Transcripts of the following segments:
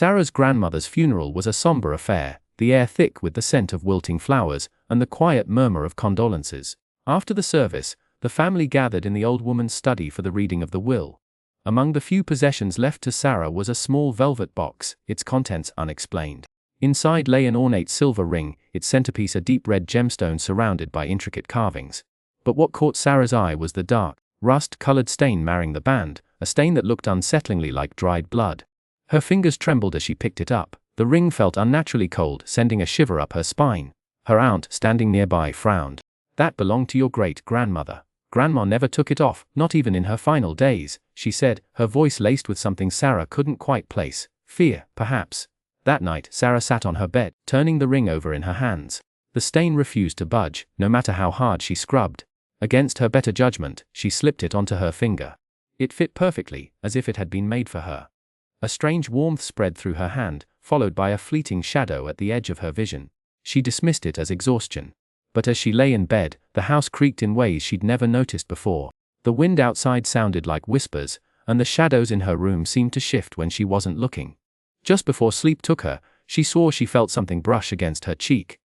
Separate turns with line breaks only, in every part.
Sarah's grandmother's funeral was a somber affair, the air thick with the scent of wilting flowers and the quiet murmur of condolences. After the service, the family gathered in the old woman's study for the reading of the will. Among the few possessions left to Sarah was a small velvet box, its contents unexplained. Inside lay an ornate silver ring, its centerpiece a deep red gemstone surrounded by intricate carvings. But what caught Sarah's eye was the dark, rust-colored stain marring the band, a stain that looked unsettlingly like dried blood. Her fingers trembled as she picked it up. The ring felt unnaturally cold, sending a shiver up her spine. Her aunt, standing nearby, frowned. "That belonged to your great-grandmother. Grandma never took it off, not even in her final days," she said, her voice laced with something Sarah couldn't quite place. Fear, perhaps. That night, Sarah sat on her bed, turning the ring over in her hands. The stain refused to budge, no matter how hard she scrubbed. Against her better judgment, she slipped it onto her finger. It fit perfectly, as if it had been made for her. A strange warmth spread through her hand, followed by a fleeting shadow at the edge of her vision. She dismissed it as exhaustion. But as she lay in bed, the house creaked in ways she'd never noticed before. The wind outside sounded like whispers, and the shadows in her room seemed to shift when she wasn't looking. Just before sleep took her, she swore she felt something brush against her cheek.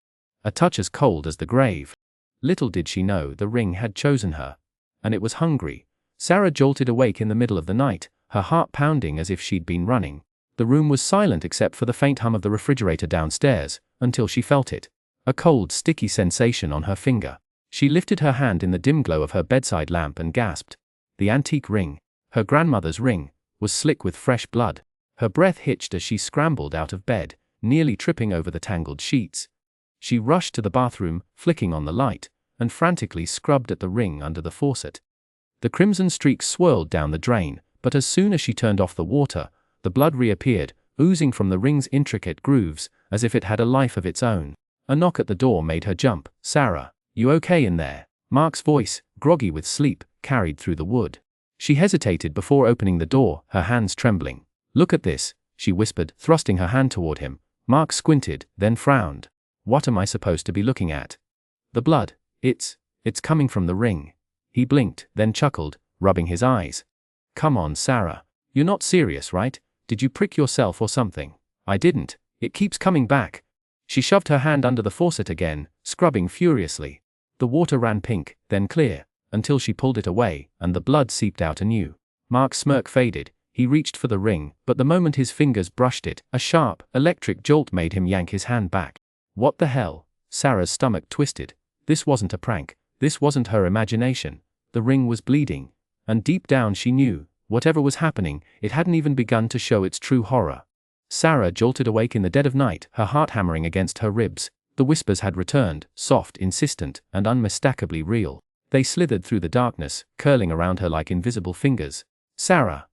A touch as cold as the grave. Little did she know the ring had chosen her. And it was hungry. Sarah jolted awake in the middle of the night, her heart pounding as if she'd been running. The room was silent except for the faint hum of the refrigerator downstairs, until she felt it. A cold, sticky sensation on her finger. She lifted her hand in the dim glow of her bedside lamp and gasped. The antique ring, her grandmother's ring, was slick with fresh blood. Her breath hitched as she scrambled out of bed, nearly tripping over the tangled sheets. She rushed to the bathroom, flicking on the light, and frantically scrubbed at the ring under the faucet. The crimson streaks swirled down the drain, but as soon as she turned off the water, the blood reappeared, oozing from the ring's intricate grooves, as if it had a life of its own. A knock at the door made her jump. "Sarah, you okay in there?" Mark's voice, groggy with sleep, carried through the wood. She hesitated before opening the door, her hands trembling. "Look at this," she whispered, thrusting her hand toward him. Mark squinted, then frowned. "What am I supposed to be looking at?" "The blood. It's coming from the ring." He blinked, then chuckled, rubbing his eyes. "Come on, Sarah. You're not serious, right? Did you prick yourself or something?" "I didn't. It keeps coming back." She shoved her hand under the faucet again, scrubbing furiously. The water ran pink, then clear, until she pulled it away, and the blood seeped out anew. Mark's smirk faded. He reached for the ring, but the moment his fingers brushed it, a sharp, electric jolt made him yank his hand back. What the hell? Sarah's stomach twisted. This wasn't a prank. This wasn't her imagination. The ring was bleeding. And deep down she knew, whatever was happening, it hadn't even begun to show its true horror. Sarah jolted awake in the dead of night, her heart hammering against her ribs. The whispers had returned, soft, insistent, and unmistakably real. They slithered through the darkness, curling around her like invisible fingers. "Sarah."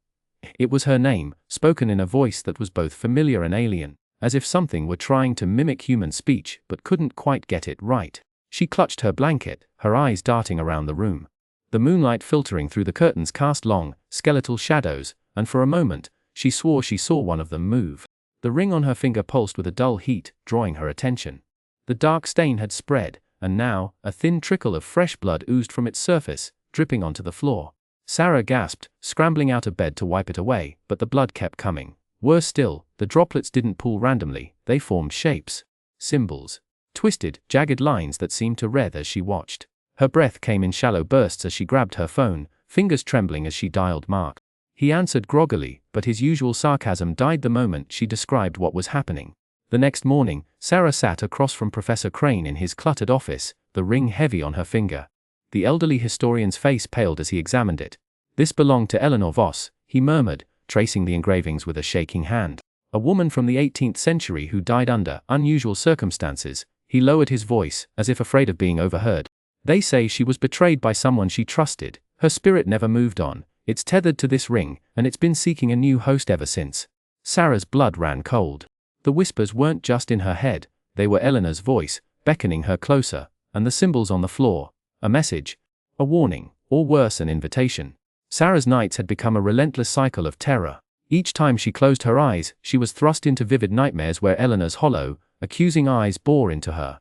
It was her name, spoken in a voice that was both familiar and alien, as if something were trying to mimic human speech but couldn't quite get it right. She clutched her blanket, her eyes darting around the room. The moonlight filtering through the curtains cast long, skeletal shadows, and for a moment, she swore she saw one of them move. The ring on her finger pulsed with a dull heat, drawing her attention. The dark stain had spread, and now, a thin trickle of fresh blood oozed from its surface, dripping onto the floor. Sarah gasped, scrambling out of bed to wipe it away, but the blood kept coming. Worse still, the droplets didn't pool randomly, they formed shapes. Symbols. Twisted, jagged lines that seemed to writhe as she watched. Her breath came in shallow bursts as she grabbed her phone, fingers trembling as she dialed Mark. He answered groggily, but his usual sarcasm died the moment she described what was happening. The next morning, Sarah sat across from Professor Crane in his cluttered office, the ring heavy on her finger. The elderly historian's face paled as he examined it. "This belonged to Eleanor Voss," he murmured, tracing the engravings with a shaking hand. "A woman from the 18th century who died under unusual circumstances." He lowered his voice, as if afraid of being overheard. "They say she was betrayed by someone she trusted. Her spirit never moved on. It's tethered to this ring, and it's been seeking a new host ever since." Sarah's blood ran cold. The whispers weren't just in her head, they were Eleanor's voice, beckoning her closer, and the symbols on the floor. A message, a warning, or worse, an invitation. Sarah's nights had become a relentless cycle of terror. Each time she closed her eyes, she was thrust into vivid nightmares where Eleanor's hollow, accusing eyes bore into her.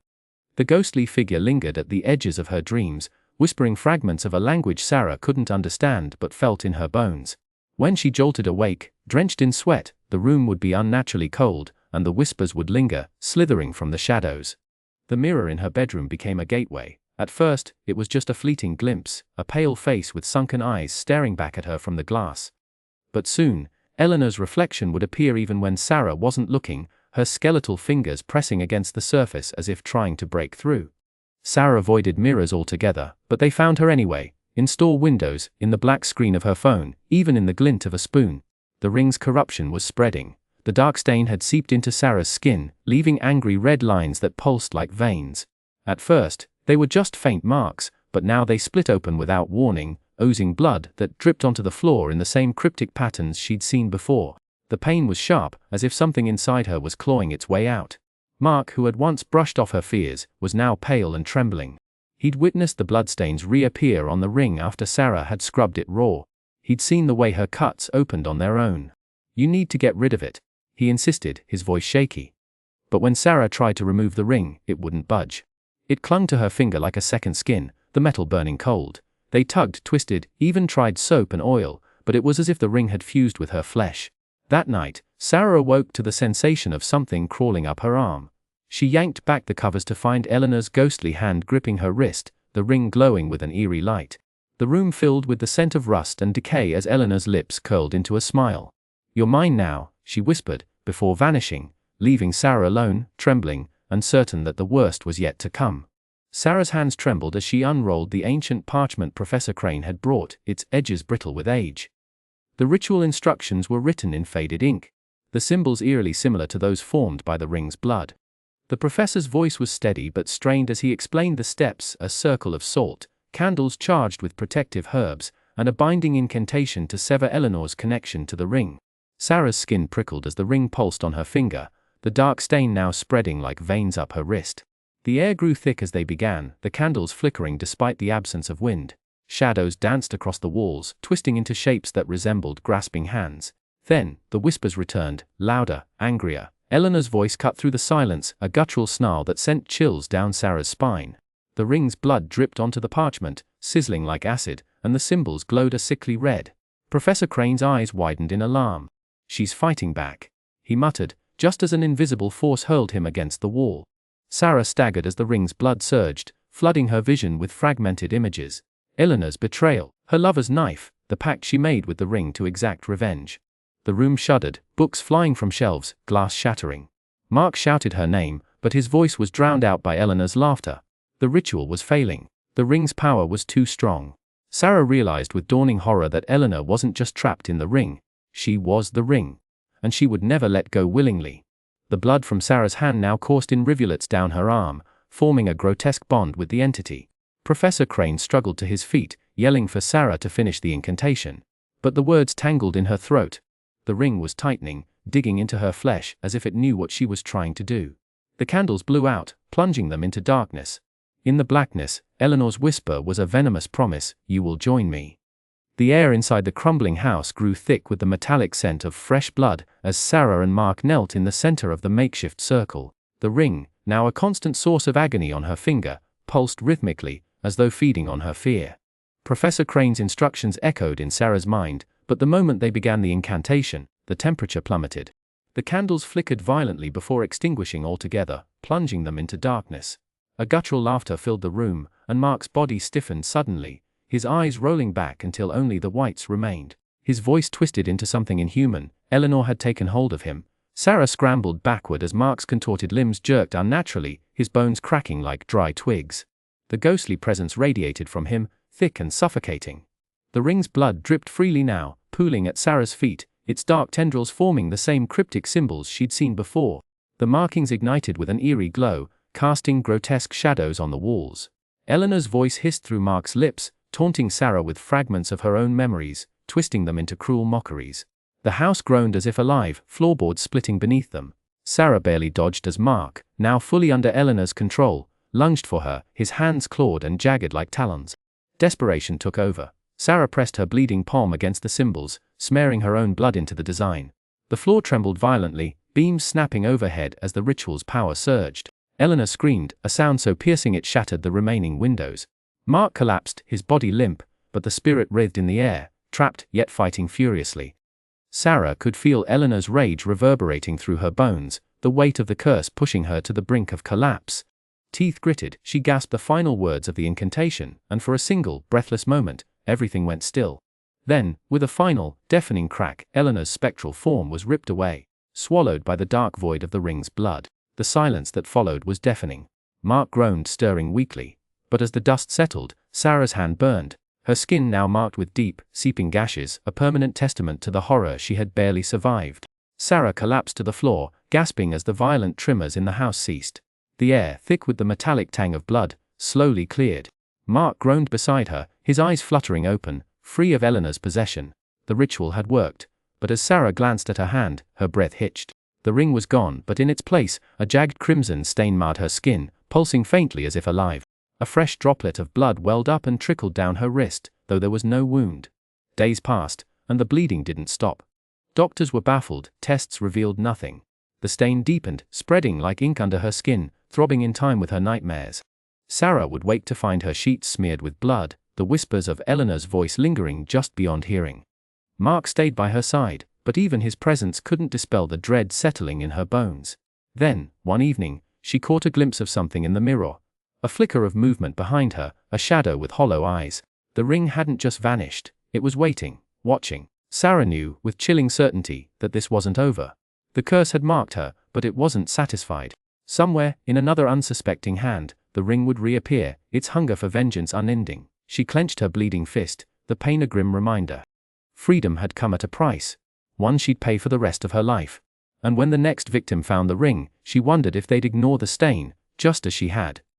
The ghostly figure lingered at the edges of her dreams, whispering fragments of a language Sarah couldn't understand but felt in her bones. When she jolted awake, Drenched in sweat, the room would be unnaturally cold, and the whispers would linger, slithering from the shadows. The mirror in her bedroom became a gateway. At first, it was just a fleeting glimpse, a pale face with sunken eyes staring back at her from the glass. But soon, Eleanor's reflection would appear even when Sarah wasn't looking, her skeletal fingers pressing against the surface as if trying to break through. Sarah avoided mirrors altogether, but they found her anyway, in store windows, in the black screen of her phone, even in the glint of a spoon. The ring's corruption was spreading. The dark stain had seeped into Sarah's skin, leaving angry red lines that pulsed like veins. At first, they were just faint marks, but now they split open without warning, oozing blood that dripped onto the floor in the same cryptic patterns she'd seen before. The pain was sharp, as if something inside her was clawing its way out. Mark, who had once brushed off her fears, was now pale and trembling. He'd witnessed the bloodstains reappear on the ring after Sarah had scrubbed it raw. He'd seen the way her cuts opened on their own. "You need to get rid of it," he insisted, his voice shaky. But when Sarah tried to remove the ring, it wouldn't budge. It clung to her finger like a second skin, the metal burning cold. They tugged, twisted, even tried soap and oil, but it was as if the ring had fused with her flesh. That night, Sarah awoke to the sensation of something crawling up her arm. She yanked back the covers to find Eleanor's ghostly hand gripping her wrist, the ring glowing with an eerie light. The room filled with the scent of rust and decay as Eleanor's lips curled into a smile. "You're mine now," she whispered, before vanishing, leaving Sarah alone, trembling, uncertain that the worst was yet to come. Sarah's hands trembled as she unrolled the ancient parchment Professor Crane had brought, its edges brittle with age. The ritual instructions were written in faded ink, the symbols eerily similar to those formed by the ring's blood. The professor's voice was steady but strained as he explained the steps: a circle of salt, candles charged with protective herbs, and a binding incantation to sever Eleanor's connection to the ring. Sarah's skin prickled as the ring pulsed on her finger, the dark stain now spreading like veins up her wrist. The air grew thick as they began, the candles flickering despite the absence of wind. Shadows danced across the walls, twisting into shapes that resembled grasping hands. Then, the whispers returned, louder, angrier. Eleanor's voice cut through the silence, a guttural snarl that sent chills down Sarah's spine. The ring's blood dripped onto the parchment, sizzling like acid, and the symbols glowed a sickly red. Professor Crane's eyes widened in alarm. "She's fighting back," he muttered, just as an invisible force hurled him against the wall. Sarah staggered as the ring's blood surged, flooding her vision with fragmented images. Eleanor's betrayal, her lover's knife, the pact she made with the ring to exact revenge. The room shuddered, books flying from shelves, glass shattering. Mark shouted her name, but his voice was drowned out by Eleanor's laughter. The ritual was failing. The ring's power was too strong. Sarah realized with dawning horror that Eleanor wasn't just trapped in the ring. She was the ring. And she would never let go willingly. The blood from Sarah's hand now coursed in rivulets down her arm, forming a grotesque bond with the entity. Professor Crane struggled to his feet, yelling for Sarah to finish the incantation. But the words tangled in her throat. The ring was tightening, digging into her flesh as if it knew what she was trying to do. The candles blew out, plunging them into darkness. In the blackness, Eleanor's whisper was a venomous promise: "You will join me." The air inside the crumbling house grew thick with the metallic scent of fresh blood as Sarah and Mark knelt in the center of the makeshift circle. The ring, now a constant source of agony on her finger, pulsed rhythmically, as though feeding on her fear. Professor Crane's instructions echoed in Sarah's mind, but the moment they began the incantation, the temperature plummeted. The candles flickered violently before extinguishing altogether, plunging them into darkness. A guttural laughter filled the room, and Mark's body stiffened suddenly, his eyes rolling back until only the whites remained. His voice twisted into something inhuman. Eleanor had taken hold of him. Sarah scrambled backward as Mark's contorted limbs jerked unnaturally, his bones cracking like dry twigs. The ghostly presence radiated from him, thick and suffocating. The ring's blood dripped freely now, pooling at Sarah's feet, its dark tendrils forming the same cryptic symbols she'd seen before. The markings ignited with an eerie glow, casting grotesque shadows on the walls. Eleanor's voice hissed through Mark's lips, taunting Sarah with fragments of her own memories, twisting them into cruel mockeries. The house groaned as if alive, floorboards splitting beneath them. Sarah barely dodged as Mark, now fully under Eleanor's control, lunged for her, his hands clawed and jagged like talons. Desperation took over. Sarah pressed her bleeding palm against the symbols, smearing her own blood into the design. The floor trembled violently, beams snapping overhead as the ritual's power surged. Eleanor screamed, a sound so piercing it shattered the remaining windows. Mark collapsed, his body limp, but the spirit writhed in the air, trapped yet fighting furiously. Sarah could feel Eleanor's rage reverberating through her bones, the weight of the curse pushing her to the brink of collapse. Teeth gritted, she gasped the final words of the incantation, and for a single, breathless moment, everything went still. Then, with a final, deafening crack, Eleanor's spectral form was ripped away, swallowed by the dark void of the ring's blood. The silence that followed was deafening. Mark groaned, stirring weakly. But as the dust settled, Sarah's hand burned, her skin now marked with deep, seeping gashes, a permanent testament to the horror she had barely survived. Sarah collapsed to the floor, gasping as the violent tremors in the house ceased. The air, thick with the metallic tang of blood, slowly cleared. Mark groaned beside her, his eyes fluttering open, free of Eleanor's possession. The ritual had worked, but as Sarah glanced at her hand, her breath hitched. The ring was gone, but in its place, a jagged crimson stain marred her skin, pulsing faintly as if alive. A fresh droplet of blood welled up and trickled down her wrist, though there was no wound. Days passed, and the bleeding didn't stop. Doctors were baffled, tests revealed nothing. The stain deepened, spreading like ink under her skin, throbbing in time with her nightmares. Sarah would wake to find her sheets smeared with blood, the whispers of Eleanor's voice lingering just beyond hearing. Mark stayed by her side, but even his presence couldn't dispel the dread settling in her bones. Then, one evening, she caught a glimpse of something in the mirror. A flicker of movement behind her, a shadow with hollow eyes. The ring hadn't just vanished, it was waiting, watching. Sarah knew, with chilling certainty, that this wasn't over. The curse had marked her, but it wasn't satisfied. Somewhere, in another unsuspecting hand, the ring would reappear, its hunger for vengeance unending. She clenched her bleeding fist, the pain a grim reminder. Freedom had come at a price, one she'd pay for the rest of her life. And when the next victim found the ring, she wondered if they'd ignore the stain, just as she had.